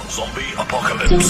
Zombie apocalypse.